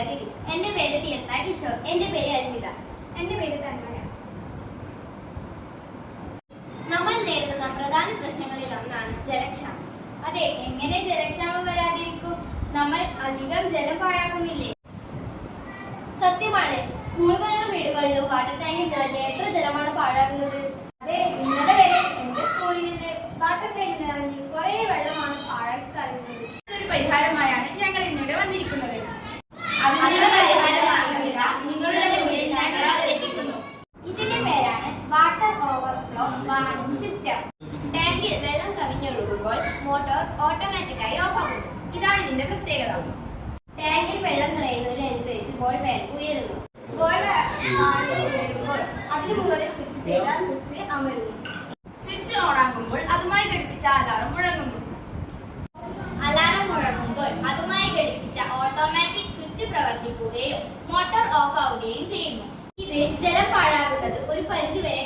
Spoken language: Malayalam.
ഗിരീഷ്. എന്റെ പേര് തീർത്ഥ കിഷോർ. എന്റെ പേര് അൽമിത. എന്റെ പേര് തന്മയ. നമ്മൾ നേരിടുന്ന പ്രധാന പ്രശ്നങ്ങളിൽ ഒന്നാണ് ജലക്ഷാമം. അതെ, എങ്ങനെ ജലക്ഷാമം വരാതിരിക്കും? നമ്മൾ അധികം ജലം പാഴാക്കുന്നില്ലേ? സത്യമാണ്. സ്കൂളുകളിലും വീടുകളിലും വാട്ടർ ടാങ്കിൽ നിറഞ്ഞ് എത്ര ജലമാണ് പാഴാകുന്നത്? അതെ, ഇന്നലെ വരെ എന്റെ സ്കൂളിൽ നിന്ന് വാട്ടർ ടാങ്ക് നിറഞ്ഞ് കുറെ വെള്ളമാണ് പാഴാക്കളയുന്നത്. ഒരു പരിഹാരമായാണ് ഞങ്ങൾ ഇന്നിവിടെ വന്നിരിക്കുന്നത്. അതിനുള്ള പരിഹാരമാർഗമില്ല നിങ്ങളുടെ മുന്നിൽ ഞങ്ങൾ അവതരിപ്പിക്കുന്നു. ഇതിന്റെ പേരാണ് വാട്ടർ ഓവർഫ്ലോ വാർണിംഗ് സിസ്റ്റം. ടാങ്കിൽ വെള്ളം കവിഞ്ഞൊഴുകുമ്പോൾ മോട്ടോർ ഓട്ടോമാറ്റിക്കായി ഓഫാകുന്നു. ഇതാണ് ഇതിന്റെ പ്രത്യേകത. ടാങ്കിൽ വെള്ളം നിറയുന്നതിനനുസരിച്ച് ബോൾ വാൽവ് ഉയരുന്നു. ബോൾ ഉയരുമ്പോൾ അതിന് മുകളിൽ ഫിറ്റ് ചെയ്ത സ്വിച്ച് അമരുന്നു. സ്വിച്ച് ഓണാക്കുമ്പോൾ അതുമായി ഘടിപ്പിച്ച അലാറം മുഴങ്ങുന്നു. അലാറം മുഴങ്ങുമ്പോൾ അതുമായി ഘടിപ്പിച്ച ഓട്ടോമാറ്റിക് സ്വിച്ച് പ്രവർത്തിക്കുകയും മോട്ടോർ ഓഫ് ആവുകയും ചെയ്യുന്നു. ഇത് ജലം പാഴാകുന്നത് ഒരു പരിധിവരെ